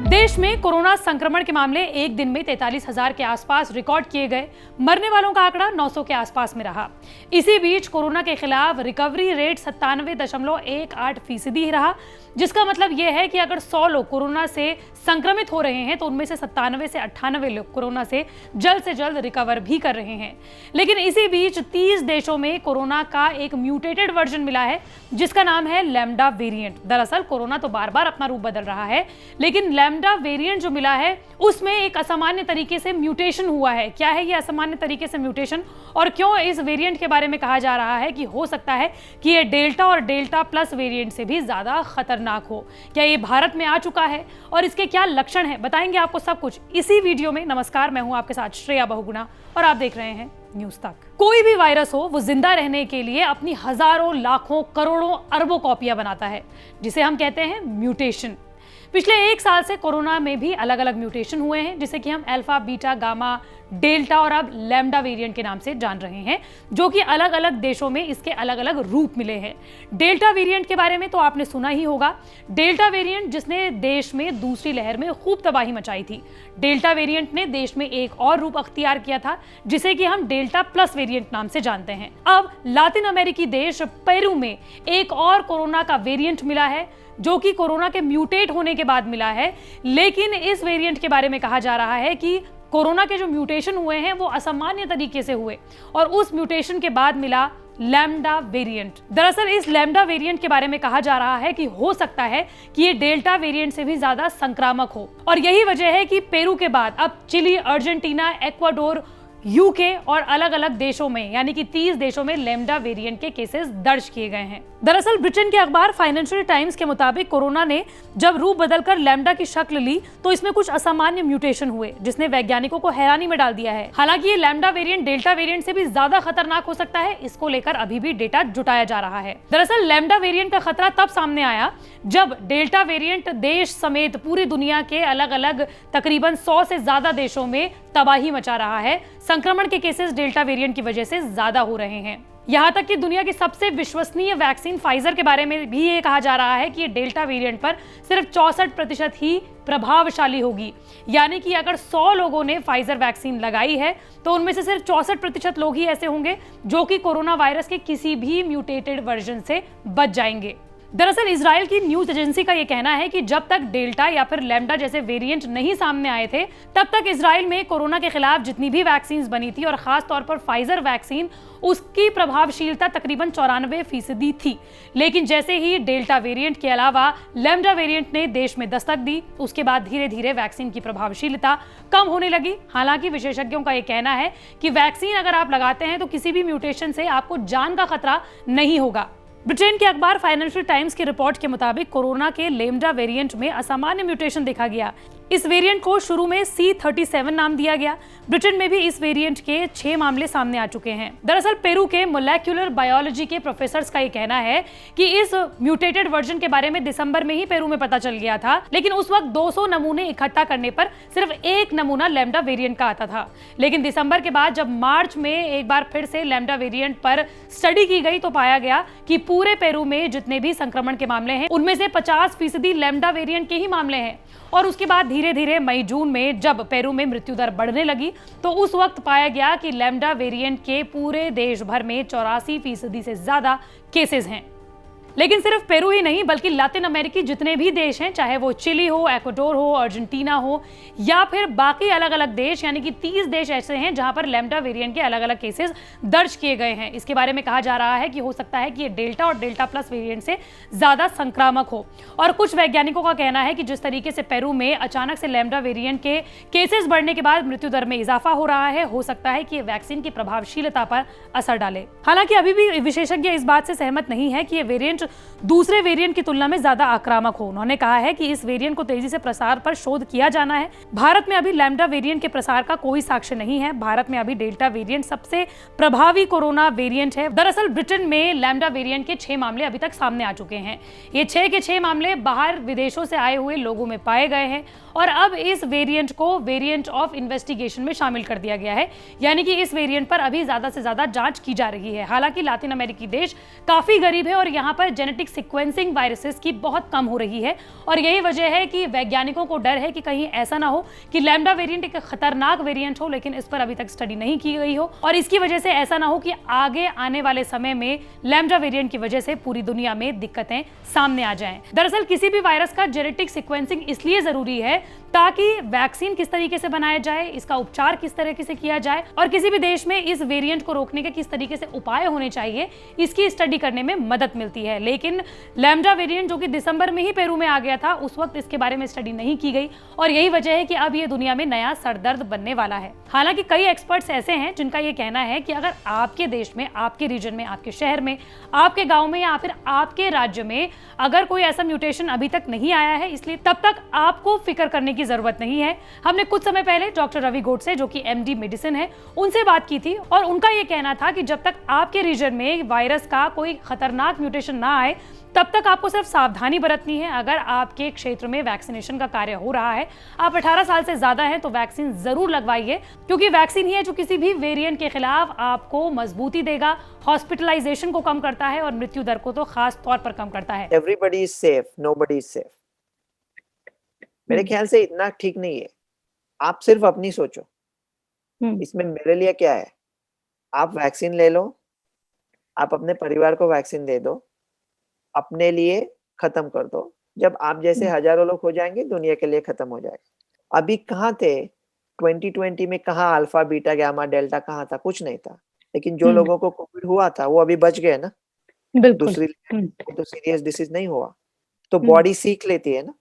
देश में कोरोना संक्रमण के मामले एक दिन में 43,000 के आसपास रिकॉर्ड किए गए। मरने वालों का आंकड़ा 900 के आसपास में रहा। इसी बीच कोरोना के खिलाफ रिकवरी रेट 97.18% ही रहा, जिसका मतलब यह है कि अगर 100 लोग कोरोना से संक्रमित हो रहे हैं तो उनमें से 97 से 98 लोग कोरोना से जल्द रिकवर भी कर रहे हैं। लेकिन इसी बीच 30 देशों में कोरोना का एक म्यूटेटेड वर्जन मिला है, जिसका नाम है लैम्डा वेरिएंट। दरअसल कोरोना तो बार बार अपना रूप बदल रहा है, लेकिन लैम्डा वेरिएंट जो मिला है उसमें एक असामान्य तरीके से म्यूटेशन हुआ है। क्या है ये असामान्य तरीके से म्यूटेशन और क्यों इस वेरिएंट के बारे में कहा जा रहा है कि हो सकता है कि ये डेल्टा और डेल्टा प्लस वेरिएंट से भी ज्यादा खतरनाक हो? क्या ये भारत में आ चुका है और इसके क्या लक्षण हैं? बताएंगे आपको सब कुछ इसी वीडियो में। नमस्कार, मैं हूं आपके साथ श्रेया बहुगुणा और आप देख रहे हैं न्यूज तक। कोई भी वायरस हो, वो जिंदा रहने के लिए अपनी हजारों, लाखों, करोड़ों, अरबों कॉपियां बनाता है, जिसे हम कहते हैं म्यूटेशन। पिछले 1 साल से कोरोना में भी अलग अलग म्यूटेशन हुए हैं, जिसे कि हम अल्फा, बीटा, गामा, डेल्टा और अब लैम्डा वेरिएंट के नाम से जान रहे हैं, जो कि अलग अलग देशों में इसके अलग अलग रूप मिले हैं। डेल्टा वेरिएंट के बारे में तो आपने सुना ही होगा। डेल्टा वेरिएंट जिसने देश में दूसरी लहर में खूब तबाही मचाई थी। डेल्टा वेरिएंट ने देश में एक और रूप अख्तियार किया था, जिसे कि हम डेल्टा प्लस वेरिएंट नाम से जानते हैं। अब लातिन अमेरिकी देश पेरू में एक और कोरोना का वेरिएंट मिला है, जो कि कोरोना के म्यूटेट होने के बाद मिला है। लेकिन इस वेरिएंट के बारे में कहा जा रहा है कि कोरोना के जो म्यूटेशन हुए हैं वो असामान्य तरीके से हुए और उस म्यूटेशन के बाद मिला लैम्डा वेरिएंट। दरअसल इस लैम्डा वेरिएंट के बारे में कहा जा रहा है कि हो सकता है कि ये डेल्टा वेरिएंट से भी ज्यादा संक्रामक हो, और यही वजह है कि पेरू के बाद अब चिली, अर्जेंटीना, इक्वाडोर, यूके और अलग अलग देशों में यानी कि 30 देशों में लैम्डा वेरिएंट के केसेस दर्ज किए गए हैं। दरअसल ब्रिटेन के अखबार फाइनेंशियल टाइम्स के मुताबिक कोरोना ने जब रूप बदलकर लैम्डा की शक्ल ली तो इसमें कुछ असामान्य म्यूटेशन हुए, जिसने वैज्ञानिकों को हैरानी में डाल दिया है। हालांकि ये लैम्डा वेरिएंट डेल्टा वेरिएंट से भी ज्यादा खतरनाक हो सकता है, इसको लेकर अभी भी डेटा जुटाया जा रहा है। दरअसल लैम्डा वेरिएंट का खतरा तब सामने आया जब डेल्टा वेरिएंट देश समेत पूरी दुनिया के अलग अलग तकरीबन 100 से ज्यादा देशों में तबाही मचा रहा है। संक्रमण के केसेस डेल्टा वेरिएंट की वजह से ज्यादा हो रहे हैं। यहां तक कि दुनिया की सबसे विश्वसनीय वैक्सीन फाइजर के बारे में भी ये कहा जा रहा है कि ये डेल्टा वेरिएंट पर सिर्फ 64% ही प्रभावशाली होगी। यानी कि अगर 100 लोगों ने फाइजर वैक्सीन लगाई है तो उनमें से सिर्फ 64% लोग ही ऐसे होंगे जो कि कोरोना वायरस के किसी भी म्यूटेटेड वर्जन से बच जाएंगे। दरअसल इजराइल की न्यूज एजेंसी का यह कहना है कि जब तक डेल्टा या फिर लैम्डा जैसे वेरिएंट नहीं सामने आए थे, तब तक इजराइल में कोरोना के खिलाफ जितनी भी वैक्सीन बनी थी और खास तौर पर फाइजर वैक्सीन, उसकी प्रभावशीलता तकरीबन 94% थी। लेकिन जैसे ही डेल्टा वेरिएंट के अलावा लैम्डा वेरिएंट ने देश में दस्तक दी, उसके बाद धीरे धीरे वैक्सीन की प्रभावशीलता कम होने लगी। हालांकि विशेषज्ञों का यह कहना है कि वैक्सीन अगर आप लगाते हैं तो किसी भी म्यूटेशन से आपको जान का खतरा नहीं होगा। ब्रिटेन के अखबार फाइनेंशियल टाइम्स की रिपोर्ट के मुताबिक कोरोना के लैम्डा वेरिएंट में असामान्य म्यूटेशन देखा गया। इस वेरिएंट को शुरू में C37 नाम दिया गया। ब्रिटेन में भी इस वेरिएंट के 6 मामले सामने आ चुके हैं। दरअसल पेरू के मोलेक्युलर बायोलॉजी के प्रोफेसर्स का ये कहना है कि इस म्यूटेटेड वर्जन के बारे में दिसंबर में ही पेरू में पता चल गया था, लेकिन उस वक्त 200 नमूने इकट्ठा करने पर सिर्फ 1 नमूना लैम्डा वेरिएंट का आता था। लेकिन दिसंबर के बाद जब मार्च में एक बार फिर से लैम्डा वेरिएंट पर स्टडी की गई तो पाया गया कि पूरे पेरू में जितने भी संक्रमण के मामले हैं उनमें से 50% लैम्डा वेरिएंट के ही मामले हैं। और उसके बाद धीरे धीरे मई जून में जब पेरू में मृत्यु दर बढ़ने लगी तो उस वक्त पाया गया कि लैम्डा वेरिएंट के पूरे देश भर में 84% से ज्यादा केसेस हैं। लेकिन सिर्फ पेरू ही नहीं बल्कि लातिन अमेरिकी जितने भी देश हैं, चाहे वो चिली हो, इक्वाडोर हो, अर्जेंटीना हो या फिर बाकी अलग अलग देश, यानी कि 30 देश ऐसे हैं जहां पर लैम्डा वेरिएंट के अलग अलग केसेस दर्ज किए गए हैं। इसके बारे में कहा जा रहा है कि हो सकता है कि ये डेल्टा और डेल्टा प्लस वेरिएंट से ज्यादा संक्रामक हो। और कुछ वैज्ञानिकों का कहना है कि जिस तरीके से पेरू में अचानक से लैम्डा वेरिएंट के केसेस बढ़ने के बाद मृत्यु दर में इजाफा हो रहा है, हो सकता है कि ये वैक्सीन की प्रभावशीलता पर असर डाले। हालांकि अभी भी विशेषज्ञ इस बात से सहमत नहीं है कि ये वेरिएंट दूसरे वेरिएंट की तुलना में ज्यादा आक्रामक हो। उन्होंने कहा है कि इस वेरिएंट को तेजी से प्रसार पर शोध किया जाना है। भारत में अभी लैम्डा वेरिएंट के प्रसार का कोई साक्ष्य नहीं है। भारत में अभी डेल्टा वेरिएंट सबसे प्रभावी कोरोना वेरिएंट है। दरअसल ब्रिटेन में लैम्डा वेरिएंट के 6 मामले अभी तक सामने आ चुके हैं। ये 6 के 6 मामले बाहर विदेशों से आए हुए लोगों में पाए गए हैं और अब इस वेरिएंट को वेरिएंट ऑफ इन्वेस्टिगेशन में शामिल कर दिया गया है, यानी कि इस वेरिएंट पर अभी ज्यादा से ज्यादा जांच की जा रही है। हालांकि लातिन अमेरिकी देश काफी गरीब है और यहाँ पर जेनेटिक सीक्वेंसिंग वायरसेस की बहुत कम हो रही है और यही वजह है कि वैज्ञानिकों को डर है कि कहीं ऐसा ना हो कि लैम्डा वेरिएंट एक खतरनाक वेरिएंट हो, लेकिन इस पर अभी तक स्टडी नहीं की गई हो और इसकी वजह से ऐसा ना हो कि आगे आने वाले समय में लैम्डा वेरिएंट की वजह से पूरी दुनिया में दिक्कतें सामने आ जाएं। दरअसल किसी भी वायरस का जेनेटिक सीक्वेंसिंग इसलिए जरूरी है ताकि वैक्सीन किस तरीके से बनाया जाए, इसका उपचार किस तरीके से किया जाए और किसी भी देश में इस वेरिएंट को रोकने के किस तरीके से उपाय होने चाहिए, इसकी स्टडी करने में मदद मिलती है। लेकिन लैम्डा वेरिएंट जो कि दिसंबर में ही पेरू में आ गया था, उस वक्त इसके बारे में स्टडी नहीं की गई और यही वजह है कि अब ये दुनिया में नया सरदर्द बनने वाला है। हालांकि कई एक्सपर्ट्स ऐसे हैं जिनका ये कहना है कि अगर आपके देश में, आपके रीजन में, आपके शहर में, आपके गांव में या फिर आपके राज्य में अगर कोई ऐसा म्यूटेशन अभी तक नहीं आया है, इसलिए तब तक आपको फिक्र करने की जरूरत नहीं है। हमने कुछ समय पहले डॉक्टर रवि गोडसे, जो कि एमडी मेडिसिन है, उनसे बात की थी और उनका यह कहना था कि जब तक आपके रीजन में वायरस का कोई खतरनाक म्यूटेशन ना आए तब तक आपको सिर्फ सावधानी बरतनी है। अगर आपके क्षेत्र में वैक्सीनेशन का कार्य हो रहा है, आप 18 साल से ज्यादा हैं, तो वैक्सीन जरूर लगवाइए, क्योंकि वैक्सीन ही है जो किसी भी वेरिएंट के खिलाफ आपको मजबूती देगा, हॉस्पिटलाइजेशन को कम करता है और मृत्यु दर को तो खास तौर पर कम करता है। Everybody is safe, nobody is safe. मेरे ख्याल से इतना ठीक नहीं है। आप सिर्फ अपनी सोचो, इसमें मेरे लिए क्या है। आप वैक्सीन ले लो, आप अपने परिवार को वैक्सीन दे दो, अपने लिए खत्म कर दो। जब आप जैसे हजारों लोग हो जाएंगे, दुनिया के लिए खत्म हो जाएगा। अभी कहाँ थे 2020 में, कहाँ अल्फा बीटा गामा डेल्टा कहाँ था? कुछ नहीं था। लेकिन जो लोगों को कोविड हुआ था वो अभी बच गए ना। दूसरी तो सीरियस डिसीज नहीं हुआ। तो बॉडी सीख लेती है ना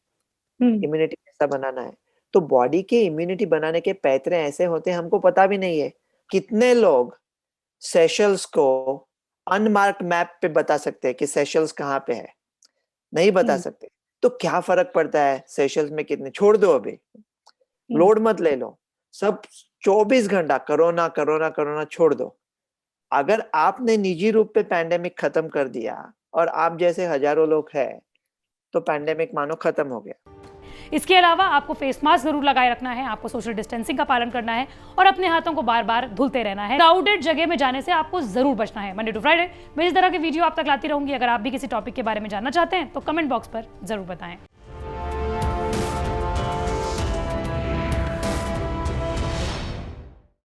इम्यूनिटी कैसा बनाना है। तो बॉडी के इम्यूनिटी बनाने के पैतरे ऐसे होते हैं, हमको पता भी नहीं है। कितने लोग सेशल्स को अनमार्क्ड मैप पे बता सकते हैं कि सेशल्स कहाँ पे है? नहीं बता सकते। तो क्या फर्क पड़ता है सेशल्स में कितने? छोड़ दो, अभी लोड मत ले लो। सब 24 घंटा कोरोना कोरोना कोरोना छोड़ दो। अगर आपने निजी रूप पे पैंडेमिक खत्म कर दिया और आप जैसे हजारों लोग हैं, तो पैंडेमिक मानो खत्म हो गया। इसके अलावा आपको फेस मास्क जरूर लगाए रखना है, आपको सोशल डिस्टेंसिंग का पालन करना है और अपने हाथों को बार बार धुलते रहना है। क्राउडेड जगह में जाने से आपको जरूर बचना है। मंडे टू फ्राइडे मैं इस तरह की वीडियो आप तक लाती रहूंगी। अगर आप भी किसी टॉपिक के बारे में जानना चाहते हैं तो कमेंट बॉक्स पर जरूर बताएं।